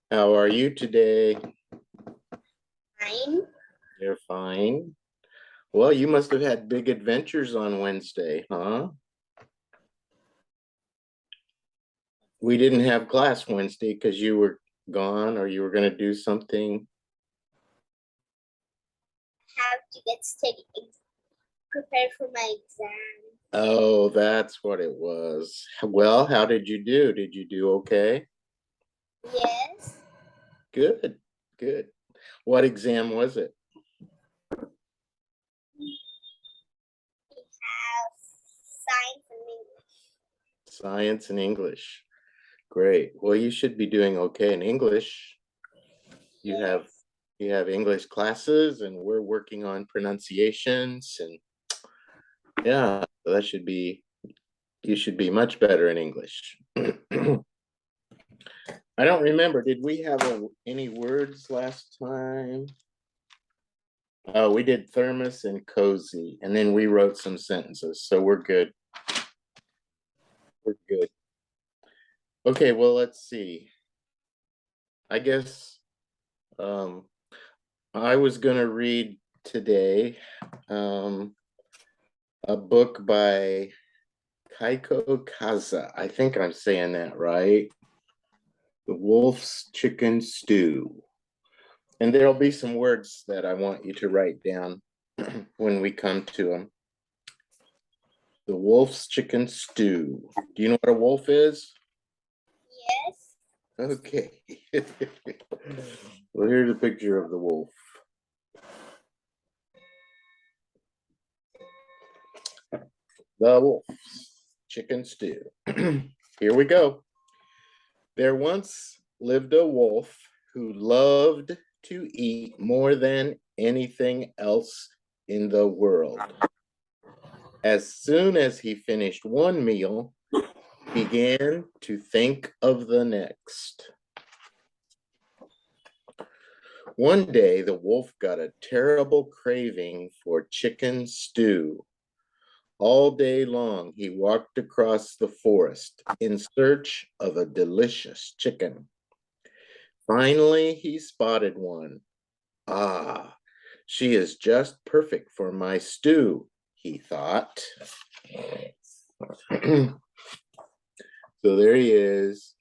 How are you today? Fine. You're fine. Well, you must have had big adventures on Wednesday, huh? We didn't have class Wednesday because you were gone or you were going to do something. Have to get prepared for my exam. Oh, that's what it was. Well, how did you do? Did you do okay? Yes. Good, good. What exam was it? We have science and English. Science and English. Great. Well, you should be doing okay in English. You have Yes. you have English classes and we're working on pronunciations and yeah, that should be you should be much better in English. I don't remember. Did we have any words last time? Oh, we did thermos and cozy, and then we wrote some sentences. So we're good. We're good. Okay, well, let's see. I guess um, I was going to read today um, a book by Keiko Kasza. I think I'm saying that right. The Wolf's Chicken Stew. And there'll be some words that I want you to write down when we come to them. The Wolf's Chicken Stew. Do you know what a wolf is? Yes. Okay. Well, here's a picture of the wolf. The Wolf's Chicken Stew. Here we go. There once lived a wolf who loved to eat more than anything else in the world. As soon as he finished one meal, he began to think of the next. One day, the wolf got a terrible craving for chicken stew. All day long, he walked across the forest in search of a delicious chicken. Finally, he spotted one. Ah, she is just perfect for my stew, he thought. So there he is,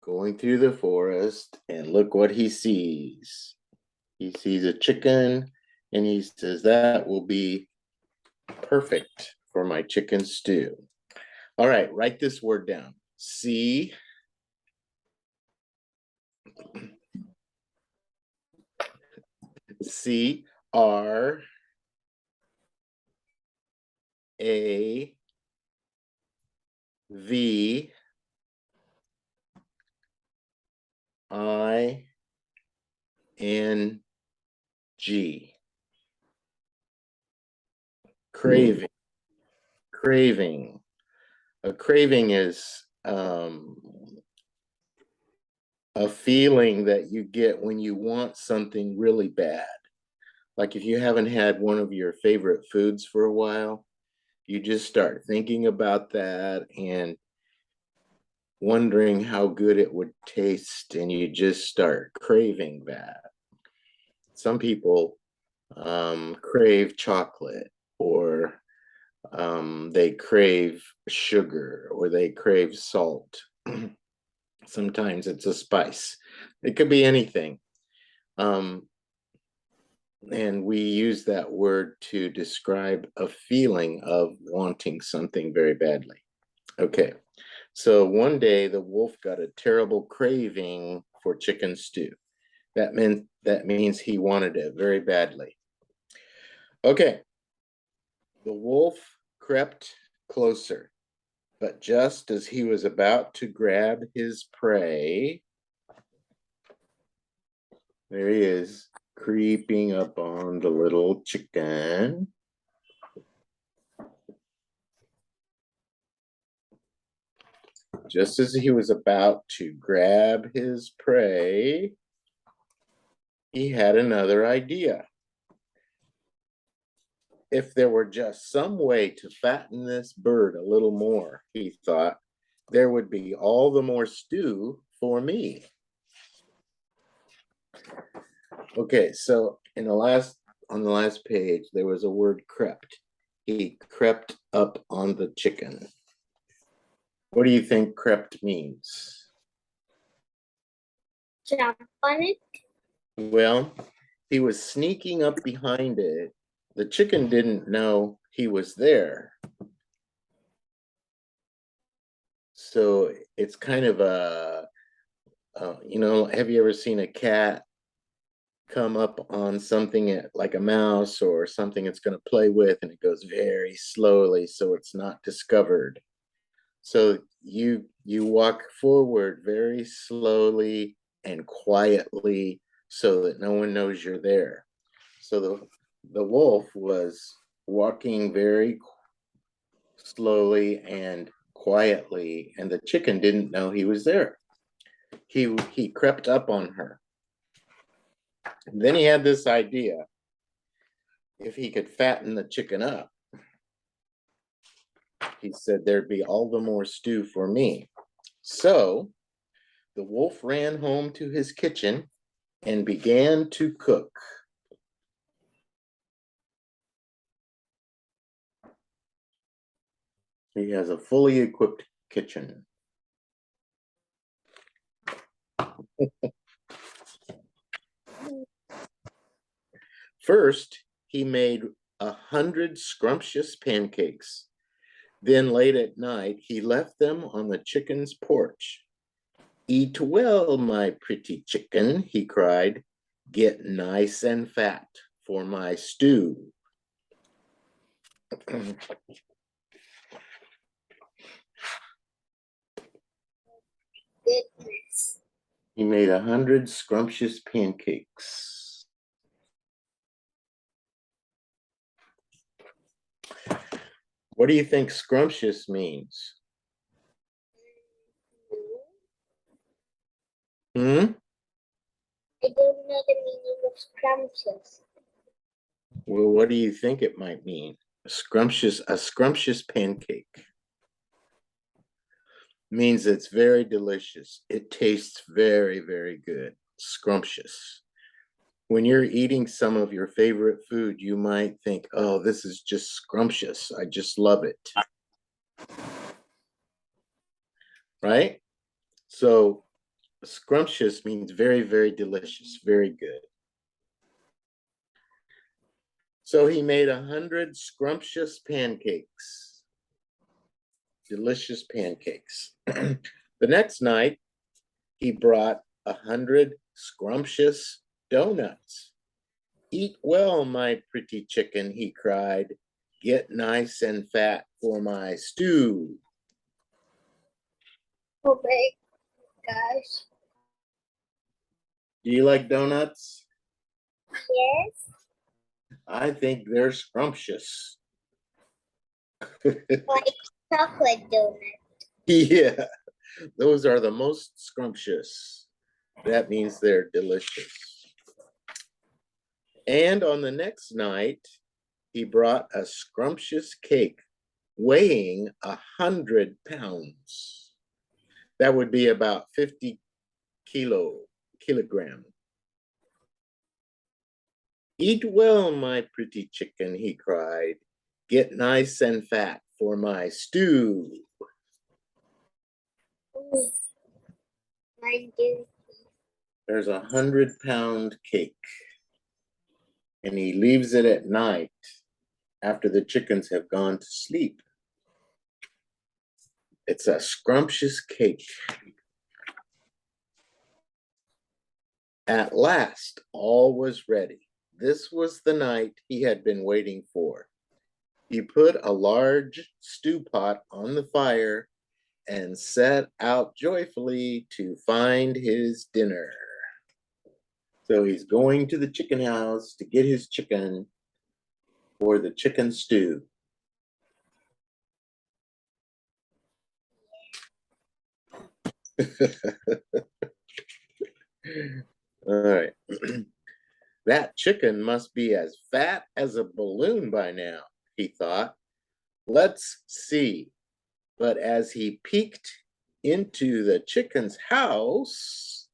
going through the forest, and look what he sees. He sees a chicken, and he says, that will be perfect for my chicken stew. All right, write this word down. C C R A V I N G. Craving. Craving. A craving is a feeling that you get when you want something really bad. Like if you haven't had one of your favorite foods for a while, you just start thinking about that and wondering how good it would taste, and you just start craving that. Some people crave chocolate, or they crave sugar, or they crave salt. Sometimes it's a spice. It could be anything. Um, and we use that word to describe a feeling of wanting something very badly. Okay, so one day the wolf got a terrible craving for chicken stew. That means he wanted it very badly. Okay, the wolf crept closer, but just as he was about to grab his prey, there he is, creeping up on the little chicken. Just as he was about to grab his prey, he had another idea. If there were just some way to fatten this bird a little more, he thought, there would be all the more stew for me. Okay, so on the last page, there was a word crept. He crept up on the chicken. What do you think crept means? Jump on it. Well, he was sneaking up behind it. The chicken didn't know he was there. So it's kind of have you ever seen a cat come up on something like a mouse or something it's going to play with, and it goes very slowly so it's not discovered? So you walk forward very slowly and quietly so that no one knows you're there. So the wolf was walking very slowly and quietly, and the chicken didn't know he was there. He crept up on her. And then he had this idea: if he could fatten the chicken up, he said there'd be all the more stew for me. So the wolf ran home to his kitchen and began to cook. He has a fully equipped kitchen. First, he made 100 scrumptious pancakes. Then late at night, he left them on the chicken's porch. "Eat well, my pretty chicken," he cried. "Get nice and fat for my stew." Goodness. He made 100 scrumptious pancakes. What do you think scrumptious means? Hmm? I don't know the meaning of scrumptious. Well, what do you think it might mean? A scrumptious pancake means it's very delicious. It tastes very, very good. Scrumptious. When you're eating some of your favorite food, you might think, oh, this is just scrumptious. I just love it. Right? So scrumptious means very, very delicious, very good. So he made 100 scrumptious pancakes, delicious pancakes. The next night, he brought 100 scrumptious donuts. "Eat well, my pretty chicken," he cried. "Get nice and fat for my stew." Oh my gosh. Do you like donuts? Yes. I think they're scrumptious. Like chocolate donut. Yeah, those are the most scrumptious. That means they're delicious. And on the next night, he brought a scrumptious cake weighing 100 pounds. That would be about 50 kilogram. "Eat well, my pretty chicken," he cried. "Get nice and fat for my stew." Ooh, mine do. There's 100-pound cake, and he leaves it at night after the chickens have gone to sleep. It's a scrumptious cake. At last, all was ready. This was the night he had been waiting for. He put a large stew pot on the fire and set out joyfully to find his dinner. So he's going to the chicken house to get his chicken for the chicken stew. All right. That chicken must be as fat as a balloon by now, he thought. Let's see. But as he peeked into the chicken's house,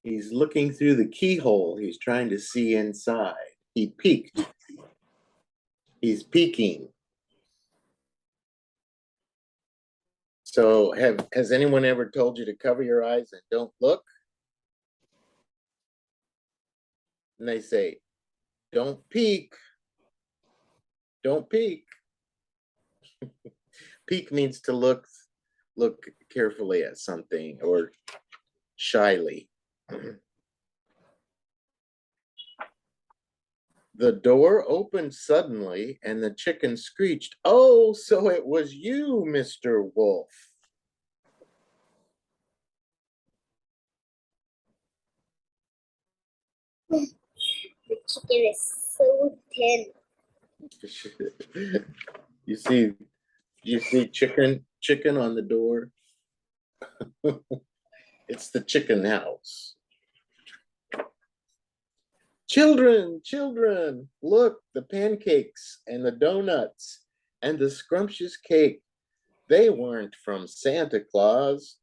He's looking through the keyhole. He's trying to see inside. He peeked. He's peeking. So has anyone ever told you to cover your eyes and don't look? And they say, don't peek. Don't peek. Peek means to look carefully at something or shyly. The door opened suddenly and the chicken screeched, "Oh, so it was you, Mr. Wolf." The chicken is so thin. You see chicken on the door? It's the chicken house. Children, children, look, the pancakes and the donuts and the scrumptious cake. They weren't from Santa Claus.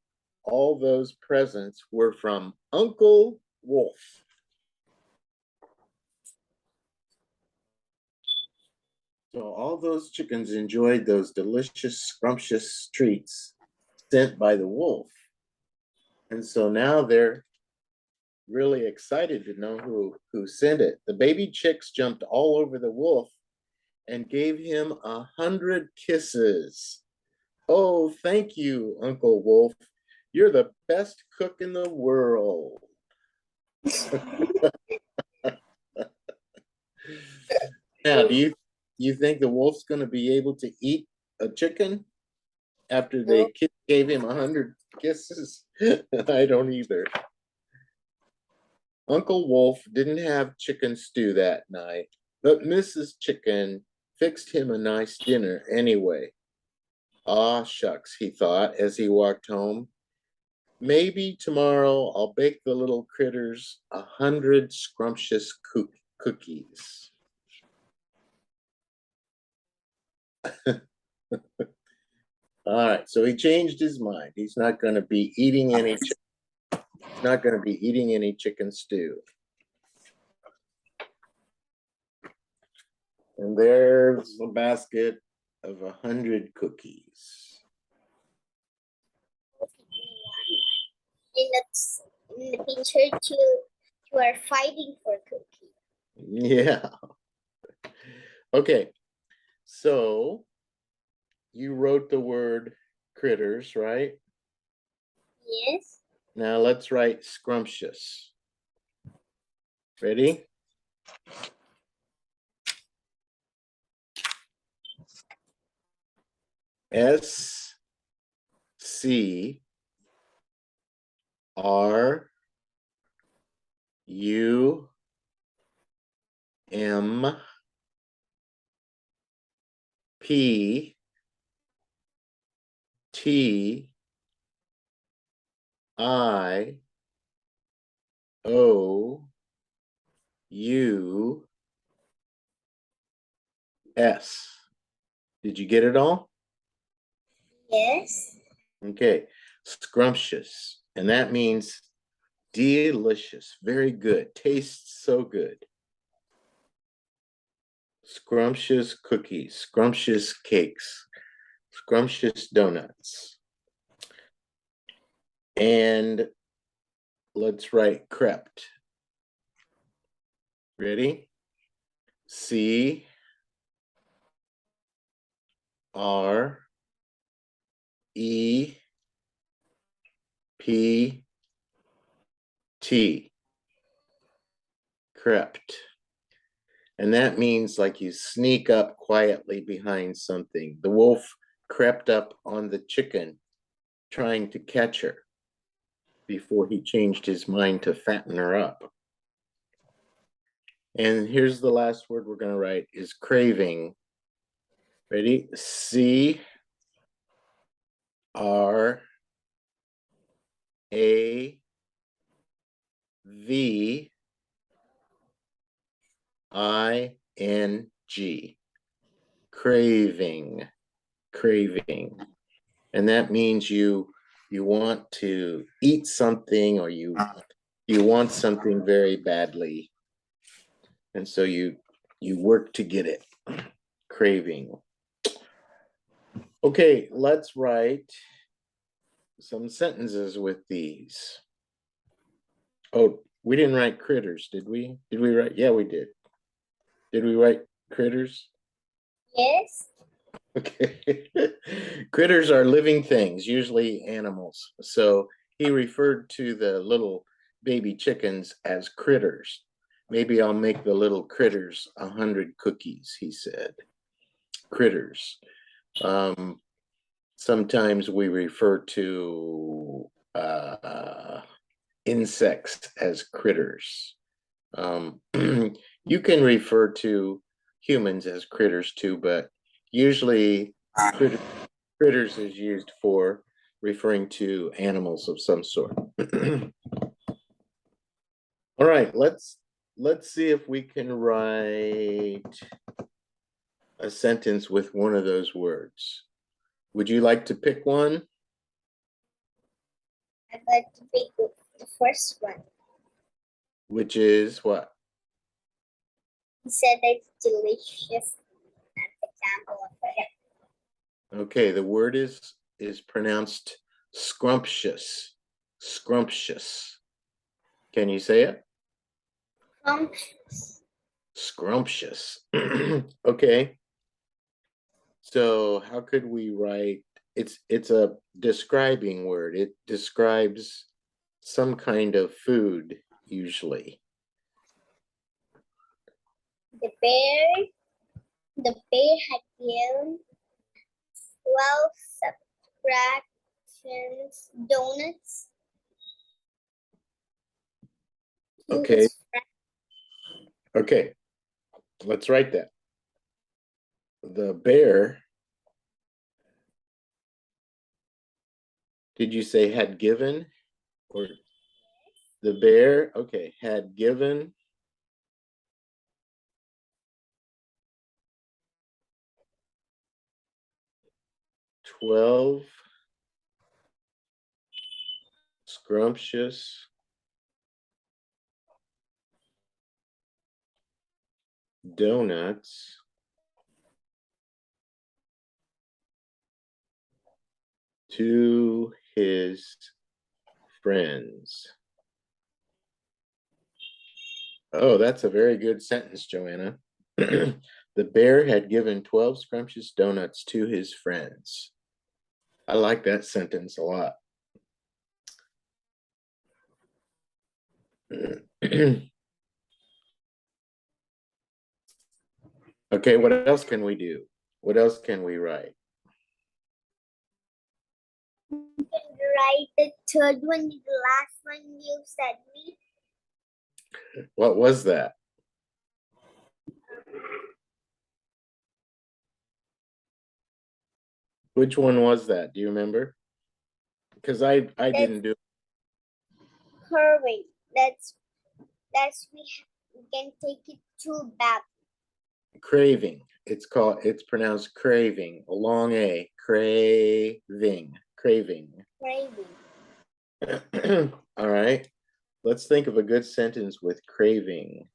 All those presents were from Uncle Wolf. So all those chickens enjoyed those delicious, scrumptious treats sent by the wolf. And so now they're really excited to know who sent it. The baby chicks jumped all over the wolf and gave him 100 kisses. "Oh, thank you, Uncle Wolf. You're the best cook in the world." Now, do you think the wolf's going to be able to eat a chicken after they gave him 100 kisses? I don't either. Uncle Wolf didn't have chicken stew that night, but Mrs. Chicken fixed him a nice dinner anyway. "Ah, shucks," he thought as he walked home. "Maybe tomorrow I'll bake the little critters 100 scrumptious cookies." All right, so he changed his mind. He's not going to be eating any. He's not going to be eating any chicken stew. And there's a basket of 100 cookies. In the picture, you are fighting for cookie. Yeah. Okay, so you wrote the word critters, right? Yes. Now let's write scrumptious. Ready? S C R U M P T I O U S. Did you get it all? Yes. Okay. Scrumptious. And that means delicious, very good, tastes so good. Scrumptious cookies, scrumptious cakes, scrumptious donuts. And let's write crept. Ready? C R E P T. Crept. And that means like you sneak up quietly behind something. The wolf crept up on the chicken, trying to catch her before he changed his mind to fatten her up. And here's the last word we're going to write is craving. Ready? C R A V I N G. Craving. Craving. And that means you want to eat something or you you want something very badly, and so you work to get it. Craving. Okay, let's write some sentences with these. Oh, we didn't write critters, did we? Did we write? Yeah, we did. Did we write critters? Yes. Okay. Critters are living things, usually animals. So he referred to the little baby chickens as critters. Maybe I'll make the little critters 100 cookies, he said. Critters. Sometimes we refer to insects as critters. You can refer to humans as critters too, but usually critters is used for referring to animals of some sort. All right, let's see if we can write a sentence with one of those words. Would you like to pick one? I'd like to pick the first one. Which is what? He said it's delicious. An example of it. Okay, the word is pronounced scrumptious. Scrumptious. Can you say it? Scrumptious. Scrumptious. Okay. So how could we write? It's a describing word. It describes some kind of food usually. The bear had given 12 subtractions donuts to Okay. his friend. Okay. Let's write that. The bear, did you say had given? Or the bear, okay, had given 12 scrumptious donuts to his friends. Oh, that's a very good sentence, Joanna. The bear had given 12 scrumptious donuts to his friends. I like that sentence a lot. Okay, what else can we do? What else can we write? You can write the third one, the last one you said me. What was that? Which one was that? Do you remember? Because I didn't do it. Curving. That's we can take it to back. Craving. It's pronounced craving. A long A. Craving. Craving. Craving. All right. Let's think of a good sentence with craving.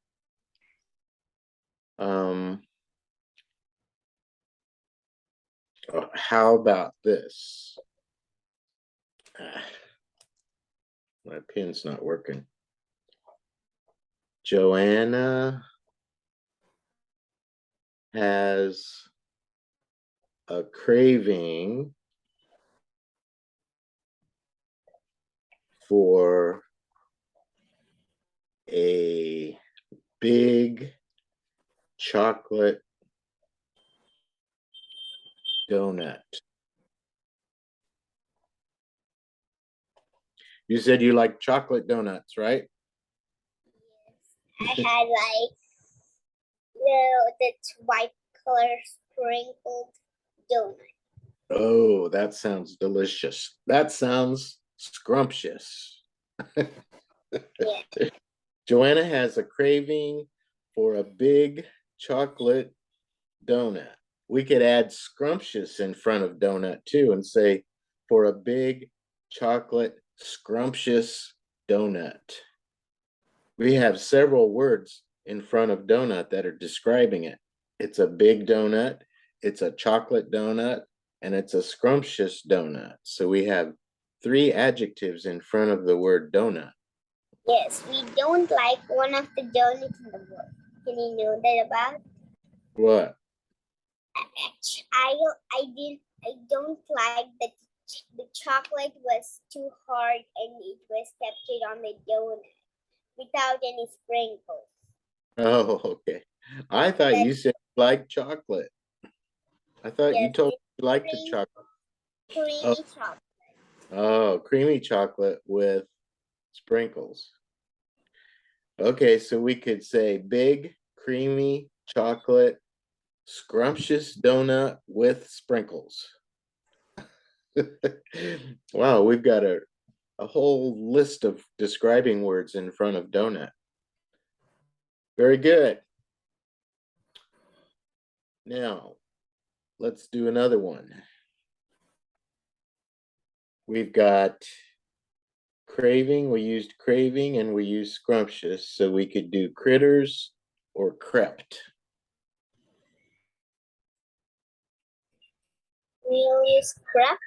How about this? My pen's not working. Joanna has a craving for a big chocolate donut. You said you like chocolate donuts, right? Yes. I had like that white color sprinkled donut. Oh, that sounds delicious. That sounds scrumptious. Yeah. Joanna has a craving for a big chocolate donut. We could add scrumptious in front of donut too and say for a big chocolate scrumptious donut. We have several words in front of donut that are describing it. It's a big donut, it's a chocolate donut, and it's a scrumptious donut. So we have 3 adjectives in front of the word donut. Yes, we don't like one of the donuts in the book. Can you know that about? What? I don't like that the chocolate was too hard and it was kept it on the donut without any sprinkles. Oh, okay. I thought you said you liked chocolate. I thought you Yes, told me you liked the cream, chocolate. creamy chocolate. Oh, creamy chocolate with sprinkles. Okay, so we could say big, creamy chocolate, scrumptious donut with sprinkles. Wow, we've got a whole list of describing words in front of donut. Very good. Now, let's do another one. We've got craving. We used craving and we used scrumptious. So we could do critters or crept. We'll use crepe.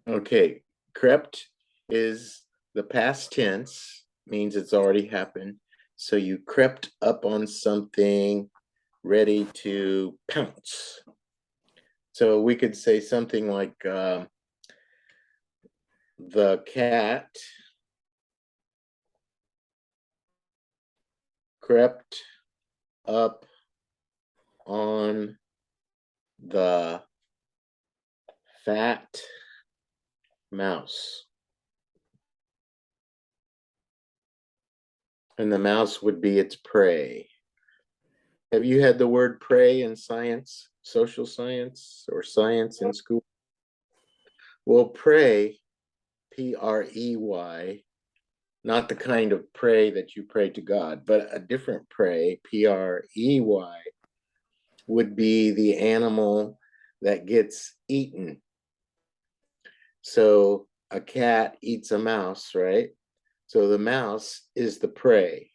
Okay, crept is the past tense, means it's already happened. So you crept up on something ready to pounce. So we could say something like the cat crept up on the fat mouse. And the mouse would be its prey. Have you had the word prey in science, social science, or science in school? Well, prey, P-R-E-Y, not the kind of pray that you pray to God, but a different prey, P-R-E-Y, would be the animal that gets eaten. So a cat eats a mouse, right? So the mouse is the prey.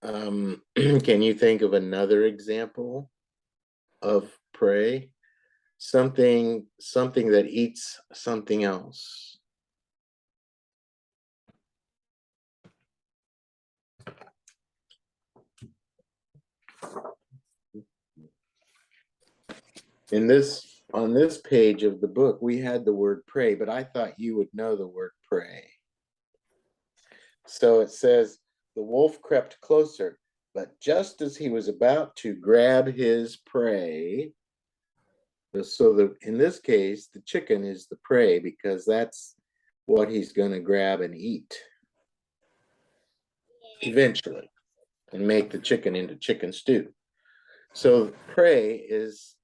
Can you think of another example of prey? Something that eats something else. On this page of the book, we had the word prey, but I thought you would know the word prey. So it says, the wolf crept closer, but just as he was about to grab his prey, so in this case, the chicken is the prey because that's what he's going to grab and eat eventually and make the chicken into chicken stew. So prey is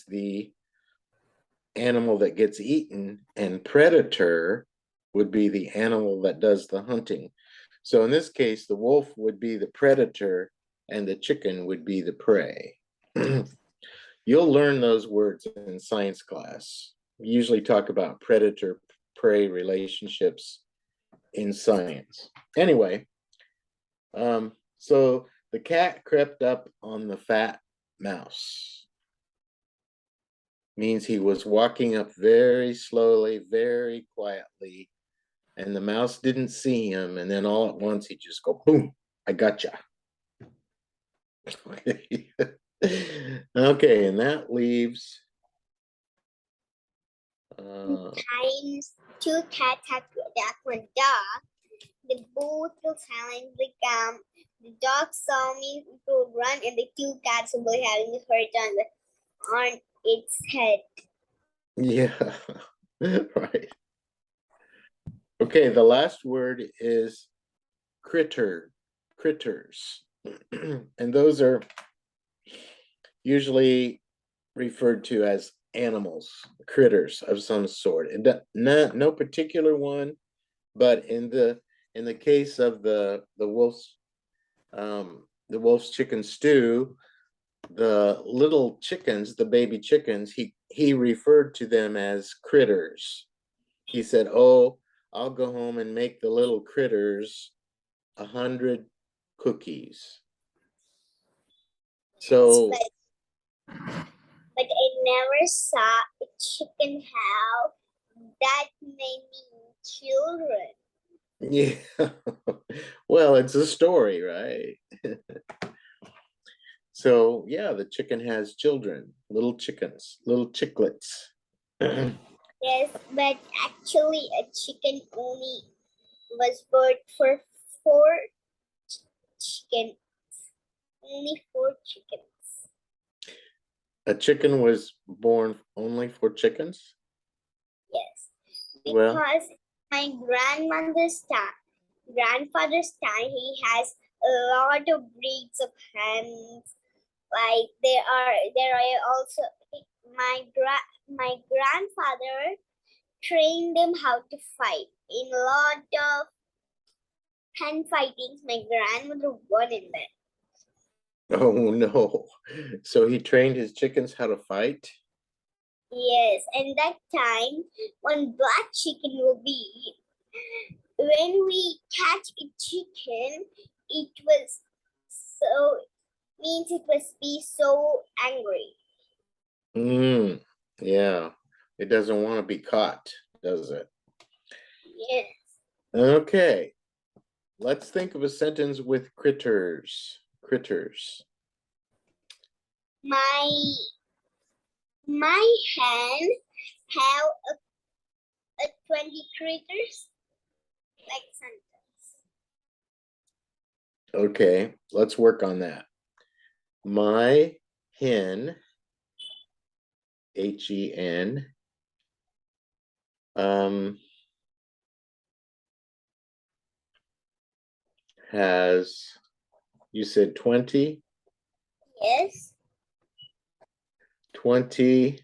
the animal that gets eaten, and predator would be the animal that does the hunting. So in this case, the wolf would be the predator and the chicken would be the prey. You'll learn those words in science class. We usually talk about predator-prey relationships in science. Anyway, so the cat crept up on the fat mouse. Means he was walking up very slowly, very quietly, and the mouse didn't see him. And then all at once, he just go, boom, I gotcha. Okay, and that leaves Times 2 cats had to attack one dog. The both will silently come. The dog saw me to run, and the 2 cats were having hurt on its head. yeah, right. Okay, the last word is critters. And those are usually referred to as animals, critters of some sort. And no particular one, but in the case of the wolf's chicken stew, the little chickens, the baby chickens, he referred to them as critters. He said, "Oh, I'll go home and make the little critters 100 cookies. So but I never saw a chicken have that many children. yeah, well, it's a story, right? So yeah, the chicken has children, little chickens, little chicklets. Yes, but actually a chicken only was born for 4 chickens. Only 4 chickens. A chicken was born only for chickens? Yes. Well, Because my grandfather's time, he has a lot of breeds of hens. Like there are also my grandfather trained them how to fight. In a lot of hen fightings, my grandmother won in them. oh no. So he trained his chickens how to fight? Yes, and that time one black chicken will be when we catch a chicken, it was so means it was be so angry. Yeah. It doesn't want to be caught, does it? Yes. Okay. Let's think of a sentence with critters. Critters. My hen have a 20 critters like sentence. Okay, let's work on that. My hen, Hen, has, you said 20? Yes. 20.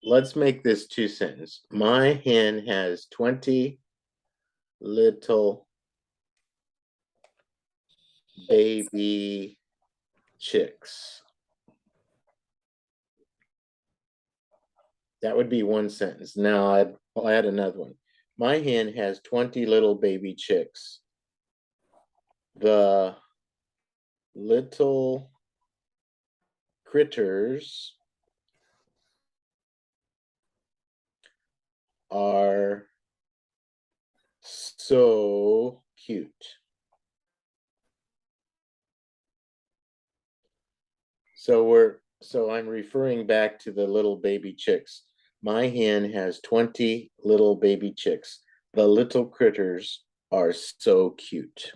Let's make this 2 sentences. My hen has 20 little baby chicks. That would be 1 sentence. Now I'll add another one. My hen has 20 little baby chicks. The little critters are so cute. So I'm referring back to the little baby chicks. My hen has 20 little baby chicks. The little critters are so cute.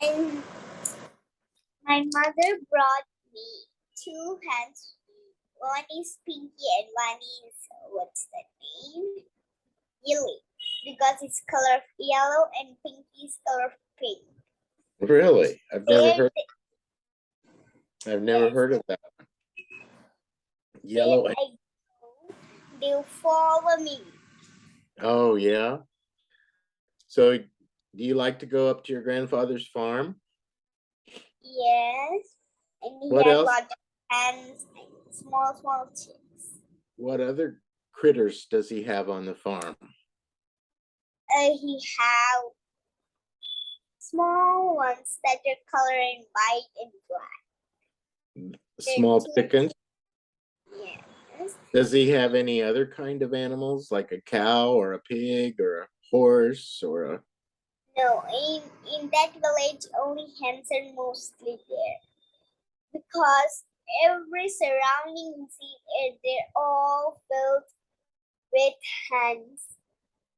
And my mother brought me 2 hens. One is Pinky and one is what's the name? Yellow. Because it's color of yellow and Pinky's color of pink. Really? I've never heard Yes. of that. There Yellow. I go. They'll follow me. Oh yeah. So do you like to go up to your grandfather's farm? Yes. And he What has else? lots of hens and small chicks. What other critters does he have on the farm? He have small ones that are colored in white and black. Small chickens? Yes. Does he have any other kind of animals, like a cow or a pig or a horse or a... No, in that village, only hens are mostly there because every surrounding they're all filled with hens.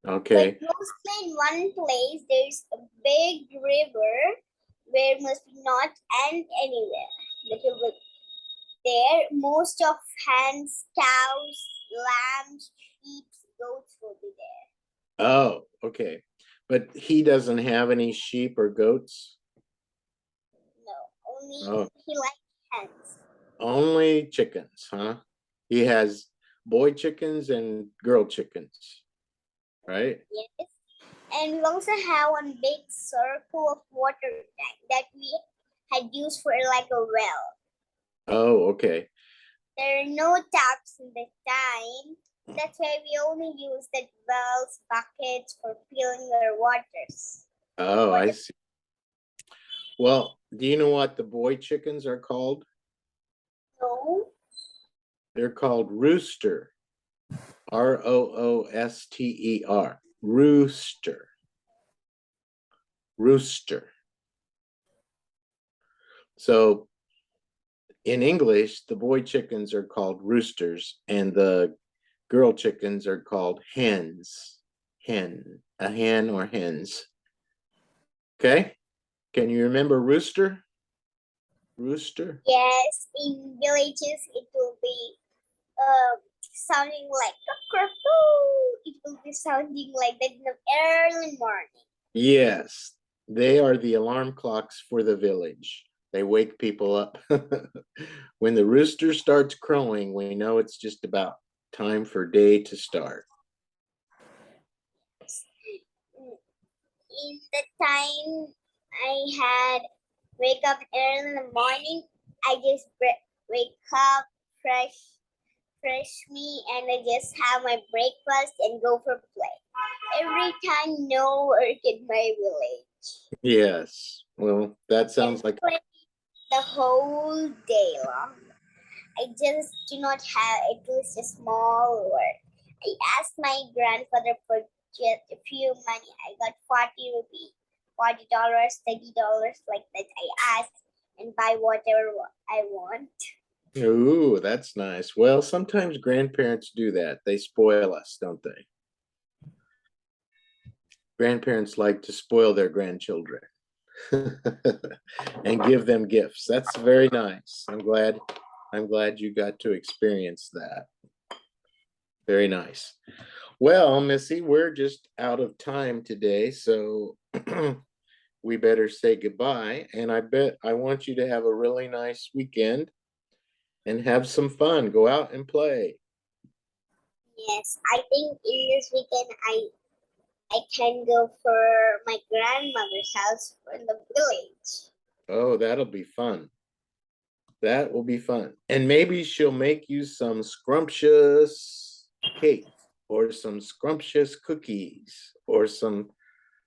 Okay. But mostly in one place, there's a big river where must be not end anywhere. But there, most of hens, cows, lambs, sheep, goats will be there. Oh, okay. But he doesn't have any sheep or goats? No, Oh, he likes hens. only chickens, huh? He has boy chickens and girl chickens, right? Yes. And we also have one big circle of water tank that we had used for like a well. Oh, okay. There are no taps in the time. That's why we only use the wells, buckets for filling our waters. Oh, I Water. see. Well, do you know what the boy chickens are called? No. They're called rooster. Rooster. Rooster. Rooster. So in English, the boy chickens are called roosters and the girl chickens are called hens. A hen or hens. Okay? Can you remember rooster? Rooster? Yes, in villages it will be sounding like a crow. It will be sounding like that in the early morning. Yes, they are the alarm clocks for the village. They wake people up. When the rooster starts crowing, we know it's just about time for day to start. In the time I had wake up early in the morning, I just wake up fresh me, and I just have my breakfast and go for play. Every time, no work in my village. Yes, well, that sounds like Play the whole day long. I just do not have at least a small work. I asked my grandfather for just a few money. I got 40 rupees, $40, $30 like that. I asked and buy whatever I want. ooh, that's nice. Well, sometimes grandparents do that. They spoil us, don't they? Grandparents like to spoil their grandchildren and give them gifts. That's very nice. I'm glad you got to experience that. Very nice. Well, Missy, we're just out of time today, so we better say goodbye. And I want you to have a really nice weekend and have some fun. Go out and play. Yes, I think in this weekend I can go for my grandmother's house in the village. Oh, that'll be fun. That will be fun. And maybe she'll make you some scrumptious cake or some scrumptious cookies or some My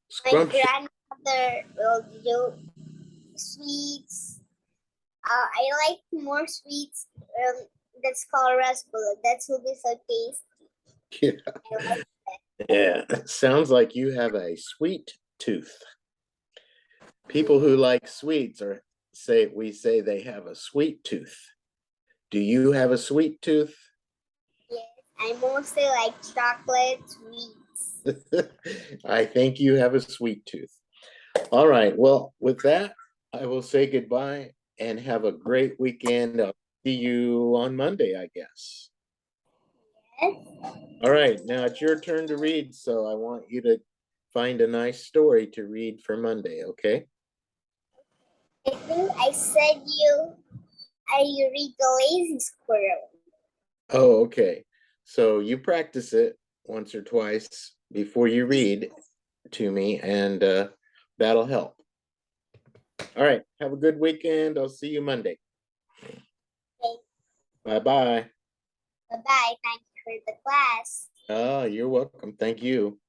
scrumptious. grandmother will do sweets. I like more sweets. That's called rasgulla. That will be so tasty. Yeah, I like yeah. Sounds like you have a sweet tooth. People who like sweets we say they have a sweet tooth. Do you have a sweet tooth? yes. I mostly like chocolate sweets. I think you have a sweet tooth. All right. Well, with that, I will say goodbye and have a great weekend. I'll see you on Monday, I guess. Yes. All right. Now it's your turn to read. So I want you to find a nice story to read for Monday. Okay. I think I said you read the lazy squirrel. Oh, okay. So you practice it once or twice before you read to me, and that'll help. All right. Have a good weekend. I'll see you Monday. Okay. Bye bye. Bye bye. Thank you for the class. Oh, you're welcome. Thank you.